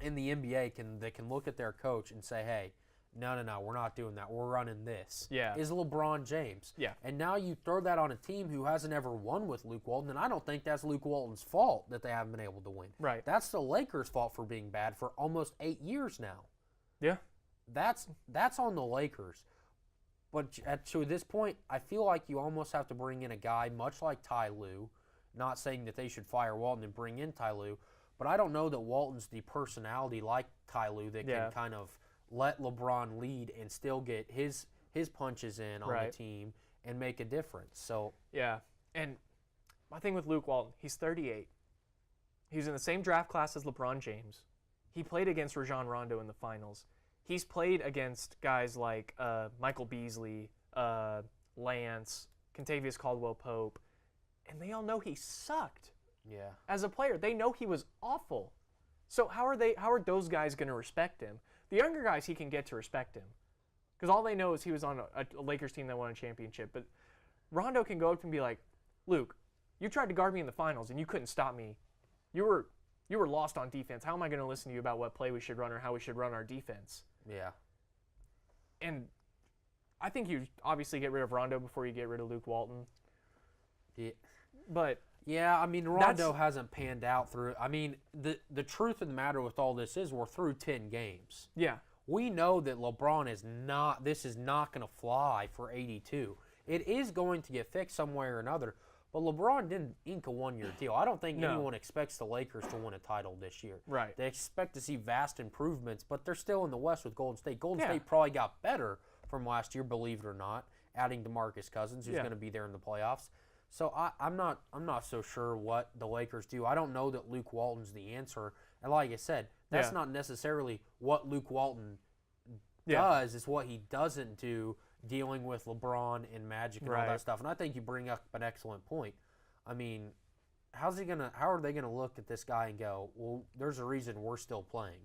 in the NBA that can look at their coach and say, hey, no, we're not doing that. We're running this. Yeah. Is LeBron James. Yeah. And now you throw that on a team who hasn't ever won with Luke Walton, and I don't think that's Luke Walton's fault that they haven't been able to win. Right. That's the Lakers' fault for being bad for almost 8 years now. Yeah. that's on the Lakers. But to this point, I feel like you almost have to bring in a guy much like Ty Lue. Not saying that they should fire Walton and bring in Ty Lue, but I don't know that Walton's the personality like Ty Lue that can kind of let LeBron lead and still get his punches in on the team and make a difference. So yeah, and my thing with Luke Walton, he's 38. He's in the same draft class as LeBron James. He played against Rajon Rondo in the finals. He's played against guys like Michael Beasley, Lance, Kentavious Caldwell-Pope, and they all know he sucked. Yeah. As a player, they know he was awful. So how are those guys going to respect him? The younger guys he can get to respect him, because all they know is he was on a Lakers team that won a championship. But Rondo can go up and be like, Luke, you tried to guard me in the finals and you couldn't stop me. You were lost on defense. How am I going to listen to you about what play we should run or how we should run our defense? Yeah. And I think you obviously get rid of Rondo before you get rid of Luke Walton. Yeah. But yeah, I mean, Rondo hasn't panned out through. I mean, the truth of the matter with all this is we're through 10 games. Yeah. We know that LeBron is not. This is not going to fly for 82. It is going to get fixed some way or another. But LeBron didn't ink a one-year deal. I don't think anyone expects the Lakers to win a title this year. Right. They expect to see vast improvements, but they're still in the West with Golden State. Golden State probably got better from last year, believe it or not, adding DeMarcus Cousins, who's going to be there in the playoffs. So I'm not so sure what the Lakers do. I don't know that Luke Walton's the answer. And like I said, that's not necessarily what Luke Walton does. It's what he doesn't do, dealing with LeBron and Magic and all that stuff. And I think you bring up an excellent point. I mean, how are they gonna look at this guy and go, well, there's a reason we're still playing.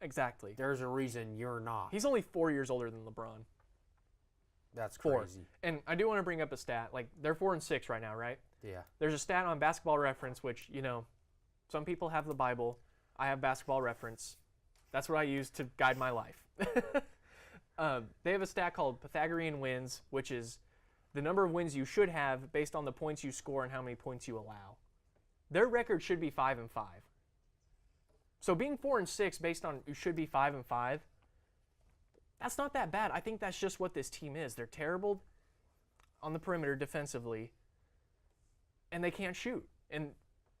Exactly. There's a reason you're not. He's only 4 years older than LeBron. That's crazy. And I do want to bring up a stat. Like, they're 4-6 right now, right? Yeah. There's a stat on Basketball Reference, which, some people have the Bible. I have Basketball Reference. That's what I use to guide my life. They have a stat called Pythagorean wins, which is the number of wins you should have based on the points you score and how many points you allow. Their record should be 5-5. So being 4-6 based on you should be 5-5, that's not that bad. I think that's just what this team is. They're terrible on the perimeter defensively, and they can't shoot. And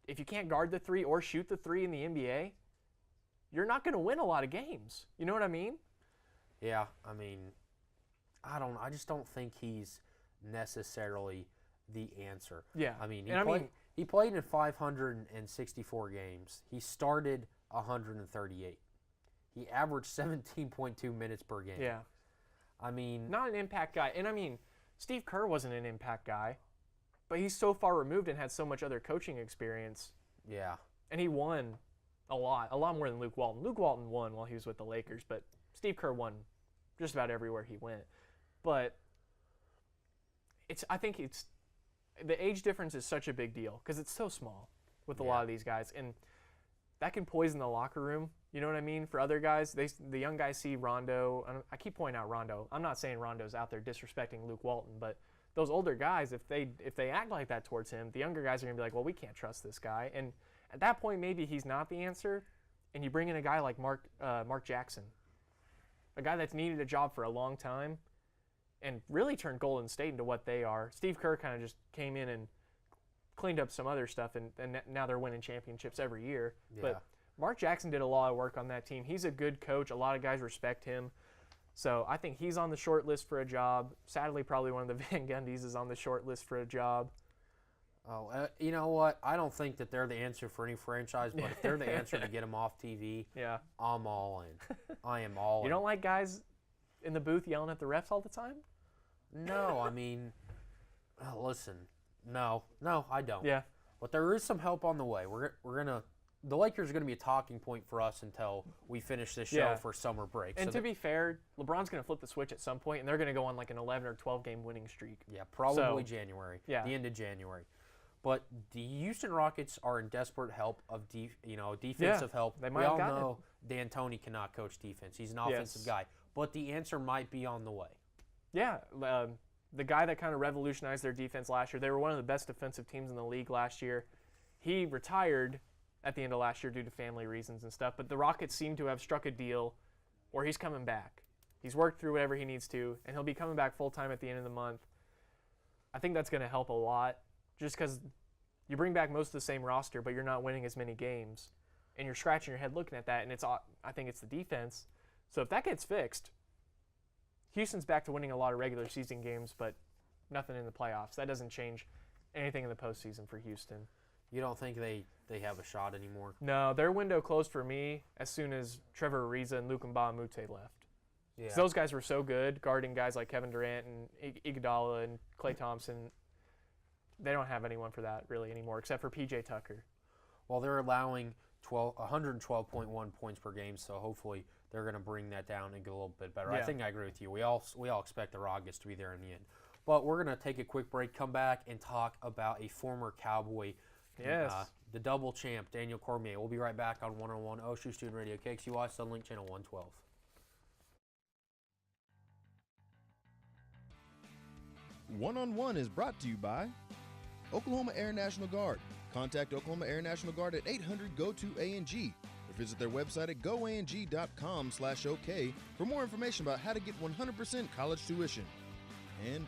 if you can't guard the three or shoot the three in the NBA, you're not going to win a lot of games. You know what I mean? Yeah, I mean, I just don't think he's necessarily the answer. Yeah. I mean, he played in 564 games. He started 138. He averaged 17.2 minutes per game. Yeah. I mean, not an impact guy. And I mean, Steve Kerr wasn't an impact guy, but he's so far removed and had so much other coaching experience. Yeah. And he won a lot more than Luke Walton. Luke Walton won while he was with the Lakers, but Steve Kerr won just about everywhere he went. But I think the age difference is such a big deal because it's so small with a lot of these guys, and that can poison the locker room. You know what I mean? For other guys, the young guys see Rondo. I keep pointing out Rondo. I'm not saying Rondo's out there disrespecting Luke Walton, but those older guys, if they act like that towards him, the younger guys are gonna be like, well, we can't trust this guy. And at that point, maybe he's not the answer, and you bring in a guy like Mark Jackson, a guy that's needed a job for a long time, and really turned Golden State into what they are. Steve Kerr kind of just came in and cleaned up some other stuff, and now they're winning championships every year. Yeah. But Mark Jackson did a lot of work on that team. He's a good coach. A lot of guys respect him. So I think he's on the short list for a job. Sadly, probably one of the Van Gundys is on the short list for a job. Oh, you know what? I don't think that they're the answer for any franchise, but if they're the answer to get them off TV, I'm all in. I am all in. You don't like guys in the booth yelling at the refs all the time? No, I mean, listen, no, I don't. Yeah. But there is some help on the way. The Lakers are going to be a talking point for us until we finish this show for summer break. And to be fair, LeBron's going to flip the switch at some point, and they're going to go on like an 11 or 12 game winning streak. Yeah, probably January. Yeah. The end of January. But the Houston Rockets are in desperate help of defensive help. They we all know D'Antoni cannot coach defense. He's an offensive guy. But the answer might be on the way. Yeah, the guy that kind of revolutionized their defense last year, they were one of the best defensive teams in the league last year. He retired at the end of last year due to family reasons and stuff, but the Rockets seem to have struck a deal where he's coming back. He's worked through whatever he needs to, and he'll be coming back full-time at the end of the month. I think that's going to help a lot just because you bring back most of the same roster, but you're not winning as many games, and you're scratching your head looking at that, and I think it's the defense. So if that gets fixed, Houston's back to winning a lot of regular season games, but nothing in the playoffs. That doesn't change anything in the postseason for Houston. You don't think they have a shot anymore? No, their window closed for me as soon as Trevor Ariza and Luke Mbah-a-Moute left. Yeah. 'Cause those guys were so good, guarding guys like Kevin Durant and Iguodala and Klay Thompson. They don't have anyone for that really anymore, except for PJ Tucker. Well, they're allowing 112.1 points per game, so hopefully they're going to bring that down and get a little bit better. Yeah. I think I agree with you. We all expect the Rockets to be there in the end. But we're going to take a quick break, come back, and talk about a former Cowboy, the double champ, Daniel Cormier. We'll be right back on One-on-One OSU Student Radio, KXUI, Sunlink Channel 112. One-on-One is brought to you by Oklahoma Air National Guard. Contact Oklahoma Air National Guard at 800-GO-TO-ANG or visit their website at goang.com/OK for more information about how to get 100% college tuition. And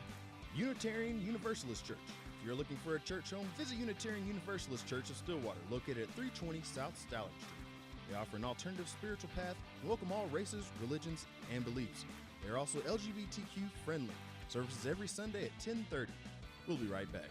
Unitarian Universalist Church. If you're looking for a church home, visit Unitarian Universalist Church of Stillwater, located at 320 South Stallard Street. They offer an alternative spiritual path and welcome all races, religions, and beliefs. They're also LGBTQ friendly. Services every Sunday at 10:30. We'll be right back.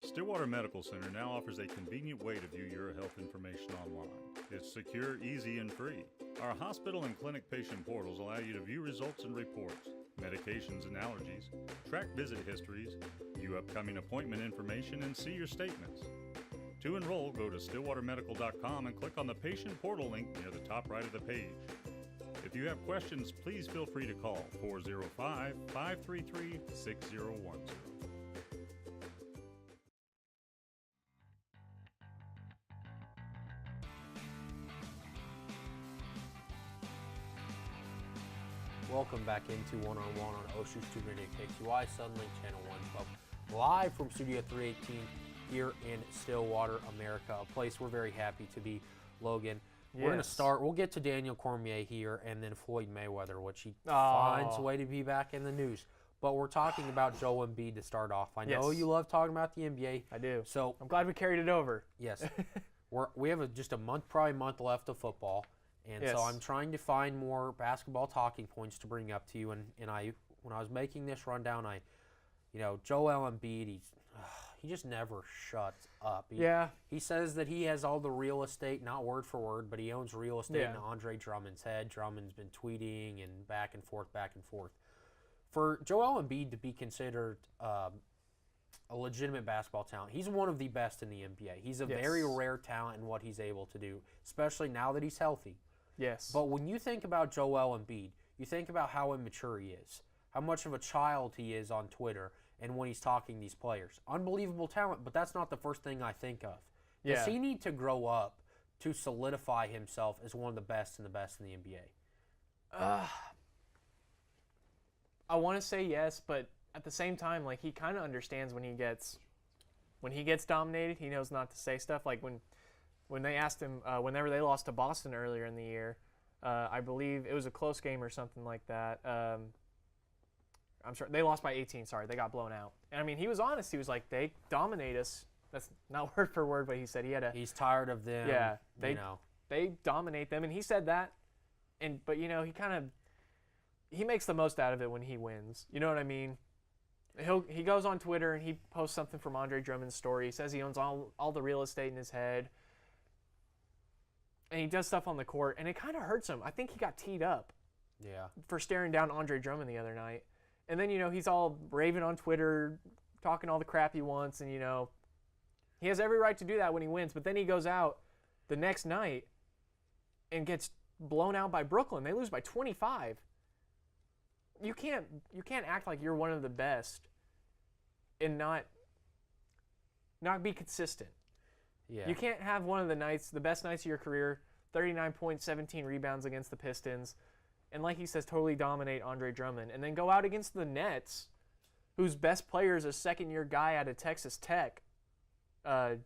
Stillwater Medical Center now offers a convenient way to view your health information online. It's secure, easy, and free. Our hospital and clinic patient portals allow you to view results and reports, medications and allergies, track visit histories, view upcoming appointment information, and see your statements. To enroll, go to stillwatermedical.com and click on the patient portal link near the top right of the page. If you have questions, please feel free to call 405-533-6010. Welcome back into One-on-One on OSU Student Radio KXUI, Sunlink Channel 112, live from Studio 318 here in Stillwater, America, a place we're very happy to be, Logan. We're going to start, we'll get to Daniel Cormier here and then Floyd Mayweather, which he finds a way to be back in the news. But we're talking about Joel Embiid to start off. I know you love talking about the NBA. I do. So I'm glad we carried it over. Yes. we have just a month, probably a month left of football. And so I'm trying to find more basketball talking points to bring up to you. And when I was making this rundown, Joel Embiid, he just never shuts up. He says that he has all the real estate, not word for word, but he owns real estate in Andre Drummond's head. Drummond's been tweeting and back and forth. For Joel Embiid to be considered a legitimate basketball talent, he's one of the best in the NBA. He's a very rare talent in what he's able to do, especially now that he's healthy. Yes. But when you think about Joel Embiid, you think about how immature he is, how much of a child he is on Twitter, and when he's talking these players. Unbelievable talent, but that's not the first thing I think of. Does he need to grow up to solidify himself as one of the best in the NBA? I want to say yes, but at the same time, like, he kind of understands when he gets dominated, he knows not to say stuff. Like when they asked him, whenever they lost to Boston earlier in the year, I believe it was a close game or something like that. I'm sorry, they lost by 18. Sorry, they got blown out. And I mean, he was honest. He was like, they dominate us. That's not word for word, but he said he's tired of them. Yeah, they dominate them, and he said that. But he makes the most out of it when he wins. You know what I mean? He goes on Twitter and he posts something from Andre Drummond's story. He says he owns all the real estate in his head. And he does stuff on the court, and it kind of hurts him. I think he got teed up for staring down Andre Drummond the other night. And then, he's all raving on Twitter, talking all the crap he wants, and, he has every right to do that when he wins. But then he goes out the next night and gets blown out by Brooklyn. They lose by 25. You can't act like you're one of the best and not be consistent. Yeah. You can't have one of the best nights of your career, 39 points, 17 rebounds against the Pistons, and like he says, totally dominate Andre Drummond, and then go out against the Nets, whose best player is a second-year guy out of Texas Tech. Trying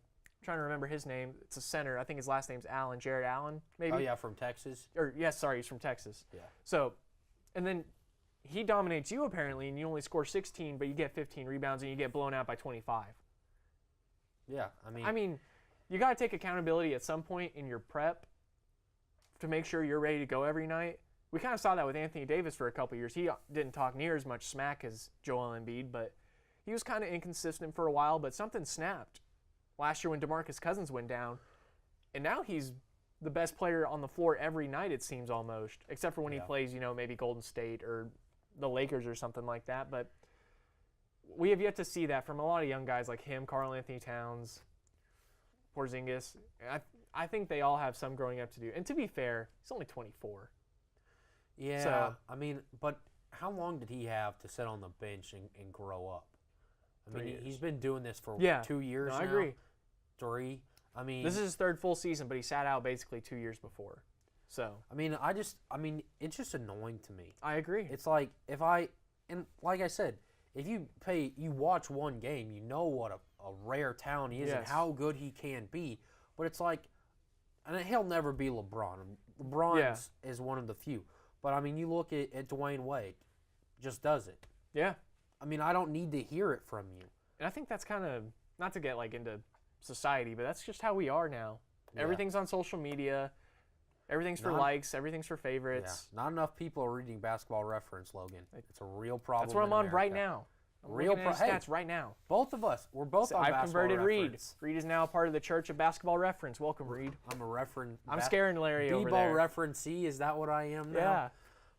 to remember his name. It's a center. I think his last name's Allen, Jared Allen, maybe. Oh, yeah, from Texas? He's from Texas. Yeah. So, and then he dominates you apparently, and you only score 16, but you get 15 rebounds and you get blown out by 25. Yeah, I mean, you got to take accountability at some point in your prep to make sure you're ready to go every night. We kind of saw that with Anthony Davis for a couple years. He didn't talk near as much smack as Joel Embiid, but he was kind of inconsistent for a while, but something snapped last year when DeMarcus Cousins went down, and now he's the best player on the floor every night, it seems, almost, except for when he plays, maybe Golden State or the Lakers or something like that. But we have yet to see that from a lot of young guys like him, Karl Anthony Towns, Porzingis. I think they all have some growing up to do. And to be fair, he's only 24. Yeah, so, but how long did he have to sit on the bench and grow up? I mean, he's been doing this for 2 years now. I agree. 3. I mean, this is his third full season, but he sat out basically 2 years before. So, it's just annoying to me. I agree. It's like like I said, if you watch one game, you know what a rare talent he is and how good he can be. But it's like, and he'll never be LeBron. LeBron is one of the few. But, I mean, you look at Dwayne Wade, just does it. Yeah. I mean, I don't need to hear it from you. And I think that's kind of, not to get into society, but that's just how we are now. Yeah. Everything's on social media. Everything's for likes. Everything's for favorites. Yeah. Not enough people are reading Basketball Reference, Logan. It's a real problem. That's what I'm on America. right now. Real stats right now. Both of us. We're both on I've Basketball converted Reference. Reed. Reed is now a part of the Church of Basketball Reference. Welcome, Reed. I'm a reference. I'm scaring Larry over there. B-ball referencee, is that what I am now? Yeah.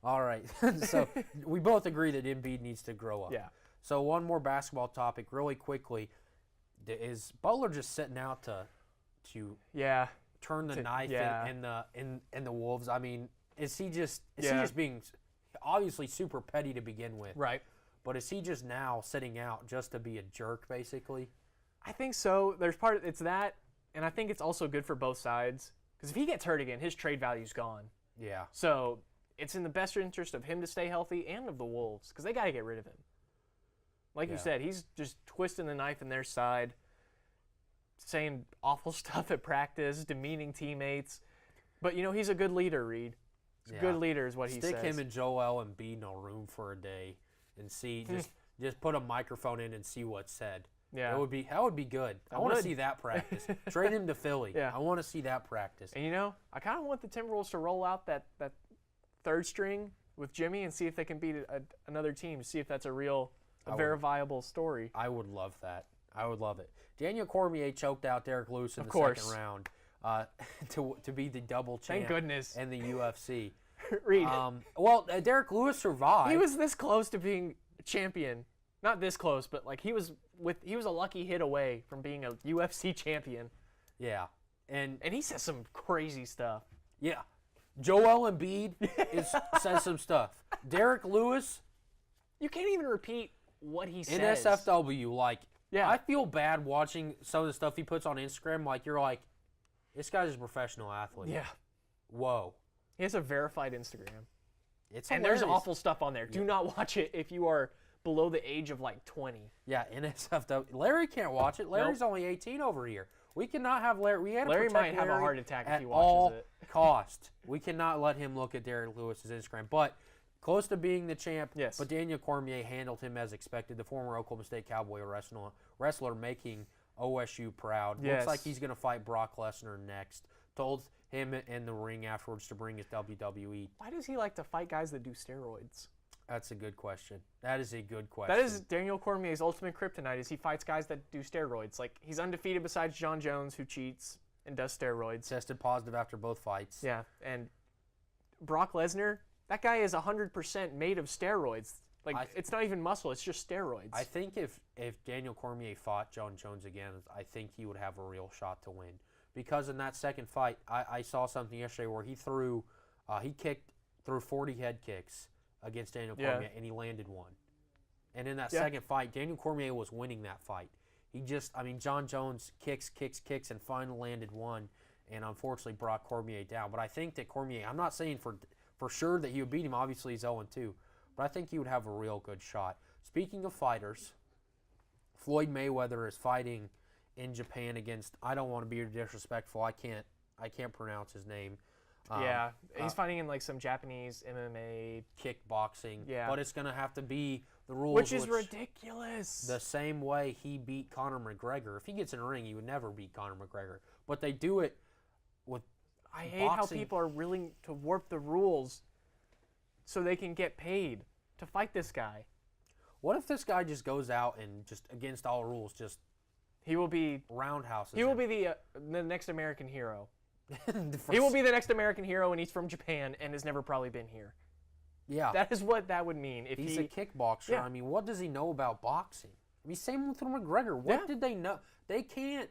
All right. So we both agree that Embiid needs to grow up. Yeah. So one more basketball topic really quickly. Is Butler just setting out to turn the knife in the Wolves? I mean, is he just being obviously super petty to begin with? Right. But is he just now setting out just to be a jerk, basically? I think so. It's that, and I think it's also good for both sides. Because if he gets hurt again, his trade value's gone. Yeah. So it's in the best interest of him to stay healthy and of the Wolves, because they got to get rid of him. Like you said, he's just twisting the knife in their side, saying awful stuff at practice, demeaning teammates. But, he's a good leader, Reed. He's a good leader is what he says. Stick him and Joel Embiid in a room for a day and see, just put a microphone in and see what's said. Yeah. That would be good. I want to see that practice. Trade him to Philly. Yeah. I want to see that practice. And, I kind of want the Timberwolves to roll out that third string with Jimmy and see if they can beat another team, see if that's a verifiable story. I would love that. I would love it. Daniel Cormier choked out Derek Lewis in the second round to be the double champ. Thank goodness. In the UFC. Reed. Derek Lewis survived. He was this close to being champion. Not this close, but he was a lucky hit away from being a UFC champion. Yeah. And he says some crazy stuff. Yeah. Joel Embiid says some stuff. Derek Lewis, you can't even repeat what he says. NSFW, I feel bad watching some of the stuff he puts on Instagram. You're like, This guy's a professional athlete. Yeah. Whoa. He has a verified Instagram. It's and hilarious. there's awful stuff on there. Do not watch it if you are below the age of like 20. Yeah, NSFW. Larry can't watch it. Larry's only 18 over here. We cannot have Larry. We had to Larry protect might have a Larry heart attack if at he all watches it. cost. We cannot let him look at Derek Lewis's Instagram. But close to being the champ. Yes. But Daniel Cormier handled him as expected. The former Oklahoma State Cowboy wrestler making OSU proud. Yes. Looks like he's going to fight Brock Lesnar next. Told him in the ring afterwards to bring his WWE. Why does he like to fight guys that do steroids? That's a good question. That is a good question. That is Daniel Cormier's ultimate kryptonite, is he fights guys that do steroids. Like, he's undefeated besides John Jones, who cheats and does steroids. Tested positive after both fights. Yeah, and Brock Lesnar, that guy is 100% made of steroids. Like, it's not even muscle, it's just steroids. I think if Daniel Cormier fought John Jones again, I think he would have a real shot to win. Because in that second fight, I saw something yesterday where he threw 40 head kicks against Daniel Cormier, and he landed one. And in that second fight, Daniel Cormier was winning that fight. John Jones kicks, and finally landed one, and unfortunately brought Cormier down. But I think that Cormier, I'm not saying for sure that he would beat him. Obviously, he's 0-2. But I think he would have a real good shot. Speaking of fighters, Floyd Mayweather is fighting in Japan against, I don't want to be disrespectful, I can't pronounce his name. He's fighting in like some Japanese MMA kickboxing. Yeah. But it's going to have to be the rules. Which is ridiculous. The same way he beat Conor McGregor. If he gets in a ring, he would never beat Conor McGregor. But they do it with I hate how people are willing to warp the rules so they can get paid to fight this guy. What if this guy just goes out and just against all rules, he will be roundhouses? He will be the next American hero. He will be the next American hero, and he's from Japan and has never probably been here. Yeah. That is what that would mean. If he's a kickboxer. Yeah. I mean, what does he know about boxing? I mean, same with McGregor. What did they know? They can't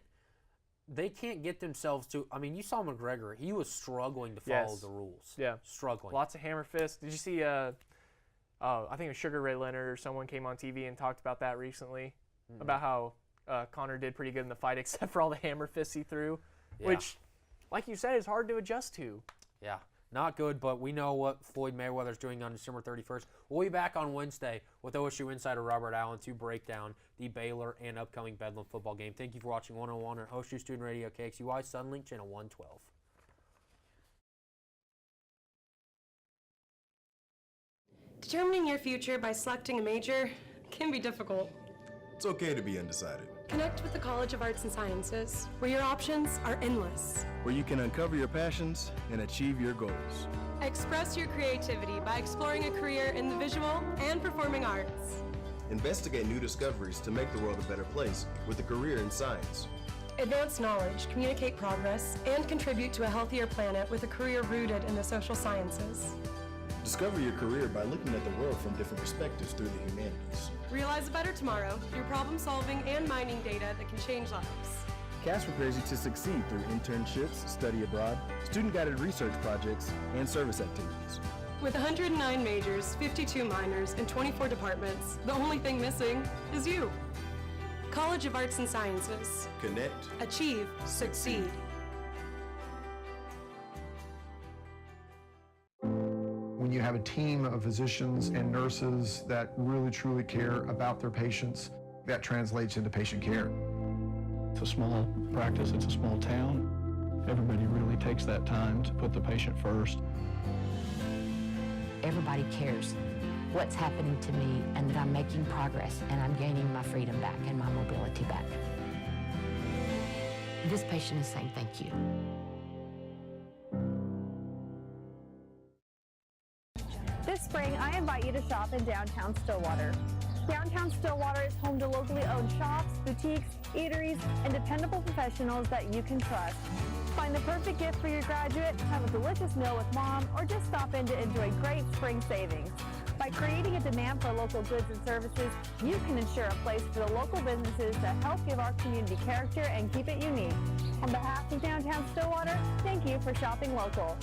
get themselves to. I mean, you saw McGregor. He was struggling to follow the rules. Yeah. Struggling. Lots of hammer fists. Did you see, I think it was Sugar Ray Leonard or someone came on TV and talked about that recently, about how Conor did pretty good in the fight except for all the hammer fists he threw, which, like you said, is hard to adjust to. Yeah, not good, but we know what Floyd Mayweather's doing on December 31st. We'll be back on Wednesday with OSU insider Robert Allen to break down the Baylor and upcoming Bedlam football game. Thank you for watching 101 on OSU Student Radio, KXUY, Sunlink, Channel 112. Determining your future by selecting a major can be difficult. It's okay to be undecided. Connect with the College of Arts and Sciences, where your options are endless. Where you can uncover your passions and achieve your goals. Express your creativity by exploring a career in the visual and performing arts. Investigate new discoveries to make the world a better place with a career in science. Advance knowledge, communicate progress, and contribute to a healthier planet with a career rooted in the social sciences. Discover your career by looking at the world from different perspectives through the humanities. Realize a better tomorrow through problem solving and mining data that can change lives. CAS prepares you to succeed through internships, study abroad, student-guided research projects, and service activities. With 109 majors, 52 minors, and 24 departments, the only thing missing is you. College of Arts and Sciences. Connect. Achieve. Succeed. When you have a team of physicians and nurses that really truly care about their patients, that translates into patient care. It's a small practice, it's a small town. Everybody really takes that time to put the patient first. Everybody cares what's happening to me and that I'm making progress and I'm gaining my freedom back and my mobility back. This patient is saying thank you. This spring, I invite you to shop in downtown Stillwater. Downtown Stillwater is home to locally owned shops, boutiques, eateries, and dependable professionals that you can trust. Find the perfect gift for your graduate, have a delicious meal with mom, or just stop in to enjoy great spring savings. By creating a demand for local goods and services, you can ensure a place for the local businesses that help give our community character and keep it unique. On behalf of downtown Stillwater, thank you for shopping local.